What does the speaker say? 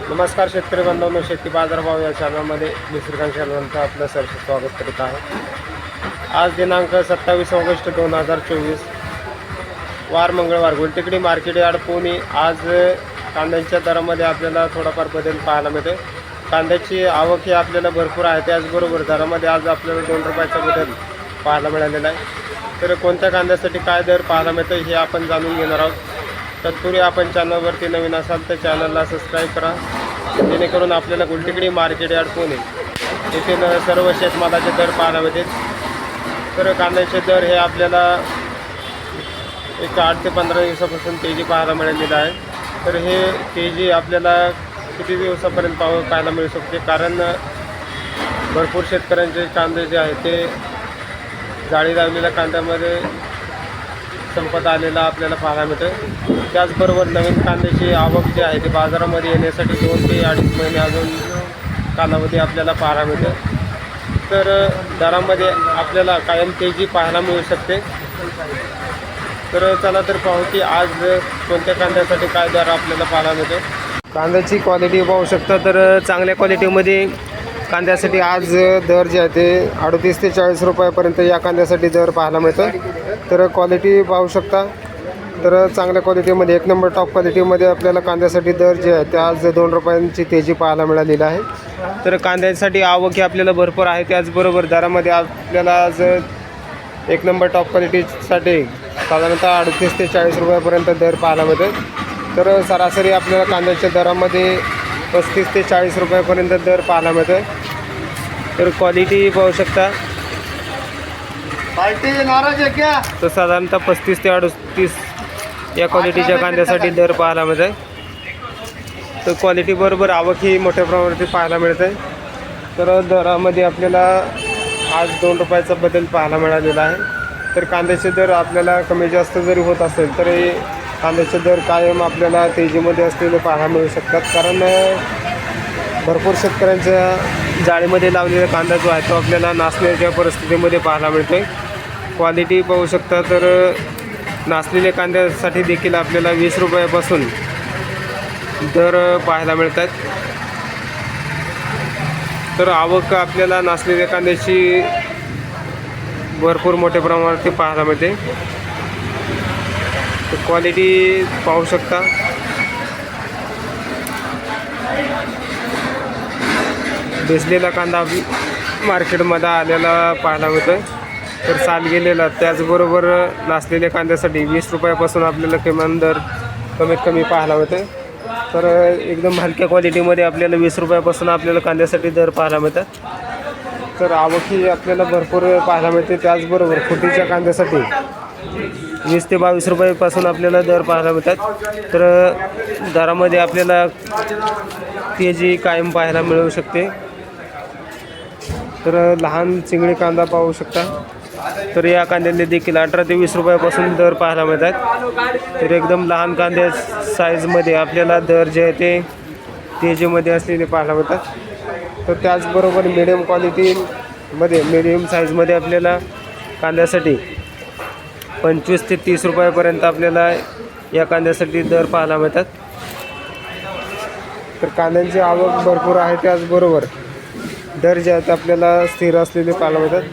नमस्कार शेतकरी बांधवांनो, शेती बाजारभाव या चॅनलमध्ये मी श्रीकांत चॅनलचं आपलं सहर्ष स्वागत करीत आहे। आज दिनांक 27 ऑगस्ट 2024 वार मंगळवार, गुलटेकडी मार्केट यार्ड पुणे। आज कांद्याच्या दरामध्ये आपल्याला थोडाफार बदल पाहायला मिळते। कांद्याची आवक ही आपल्याला भरपूर आहे, त्याचबरोबर दरामध्ये आज आपल्याला 2 रुपयाचा बदल पाहायला मिळालेला आहे। तर कोणत्या कांद्यासाठी काय दर पाहायला मिळते हे आपण जाणून घेणार आहोत। तत्पूर्वी आपण चॅनलवरती नवीन असाल तर चॅनलला सबस्क्राईब करा, जेणेकरून आपल्याला गुलटेकडी मार्केट यार्ड पुणे येथील सर्व शेतमालाचे दर पाहायला मिळतील। तर कांद्याचे दर हे आपल्याला एक 8 ते 15 दिवसापासून तेजी पाहायला मिळालेली आहे। तर हे तेजी आपल्याला किती दिवसापर्यंत पाहायला मिळू शकते, कारण भरपूर शेतकऱ्यांचे कांदे जे आहेत ते जाळी लावलेल्या कांद्यामध्ये संपत आलेला आपल्याला पाहायला मिळतं। त्याचबरोबर नवीन कांद्याची आवक जी आहे ती बाजारामध्ये येण्यासाठी 2 ते 2.5 महिने अजून कालावधी आपल्याला पाहायला मिळतं। तर दरामध्ये आपल्याला कायम तेजी पाहायला मिळू शकते। तर चला तर पाहू की आज कोणत्या कांद्यासाठी काय दर आपल्याला पाहायला मिळते। कांद्याची क्वालिटी पाहू शकता, तर चांगल्या क्वालिटीमध्ये कांद्यासाठी आज दर जे आहे ते 38 ते 40 रुपयापर्यंत या कांद्यासाठी दर पाहायला मिळतं। तर क्वालिटी पाहू शकता, तर चांगल्या क्वालिटीमध्ये 1 नंबर टॉप क्वालिटीमध्ये आपल्याला कांद्यासाठी दर जे आहे ते आज 2 रुपयांची तेजी पाहायला मिळालेली आहे। तर कांद्यासाठी आवक ही आपल्याला भरपूर आहे, त्याचबरोबर दरामध्ये आपल्याला आज 1 नंबर टॉप क्वालिटीसाठी साधारणतः 38 ते 40 रुपयापर्यंत दर पाहायला मिळते। तर सरासरी आपल्याला कांद्याच्या दरामध्ये 35 ते 40 रुपयापर्यंत दर पाहायला मिळते। तर क्वालिटी पाहू शकता, नाराज आहे क्या? तर साधारणतः 35 ते 38 या क्वालिटीच्या कांद्यासाठी दर पाहायला मिळते। तर क्वालिटी बरोबर आवक ही मोठ्या प्रमाणात पाहायला मिळते। तर दरामध्ये आपल्याला आज 2 रुपयाचा बदल पाहायला मिळालेला आहे। तर कांद्याचे दर आपल्याला कमी जास्त जरी होत असेल तरी कांद्याचे दर कायम आपल्याला तेजीमध्ये असलेले पाहायला मिळू शकतात, कारण भरपूर शेतकऱ्यांच्या जाळीमध्ये लावलेला कांदा जो आहे तो आपल्याला नासण्याच्या परिस्थितीमध्ये पाहायला मिळतो। क्वालिटी पाहू शकता, तर नासलेल्या कांद्यासाठी देखील आपल्याला 20 रुपयापासून दर पाहायला मिळतात। तर आवक आपल्याला नासलेल्या कांद्याची भरपूर मोठ्या प्रमाणात पाहायला मिळते। तर क्वालिटी पाहू शकता, भिजलेला कांदा मार्केटमध्ये आलेला पाहायला मिळतो। तर साल गेलेला, त्याचबरोबर नासलेल्या कांद्यासाठी 20 रुपयापासून आपल्याला किमान दर कमीत कमी पाहायला मिळते। तर एकदम हलक्या क्वालिटीमध्ये आपल्याला 20 रुपयापासून आपल्याला कांद्यासाठी दर पाहायला मिळतात। तर आवक ही आपल्याला भरपूर पाहायला मिळते। त्याचबरोबर फुटीच्या कांद्यासाठी 20 ते 22 रुपयापासून आपल्याला दर पाहायला मिळतात। तर दरामध्ये आपल्याला तेजी कायम पाहायला मिळू शकते। तर लहान चिंगडी कांदा पाहू शकता, तर या कांद्याने देखील 18 ते 20 रुपयापासून दर पाहायला मिळतात। तर एकदम लहान कांद्या साईजमध्ये आपल्याला दर जे आहे ते तेजीमध्ये असलेले पाहायला मिळतात। तर त्याचबरोबर मिडियम क्वालिटीमध्ये मिडियम साईजमध्ये आपल्याला कांद्यासाठी 25 ते 30 रुपयापर्यंत आपल्याला या कांद्यासाठी दर पाहायला मिळतात। तर कांद्यांची आवक भरपूर आहे, त्याचबरोबर दर जे आहेत आपल्याला स्थिर असलेले पाहायला मिळतात।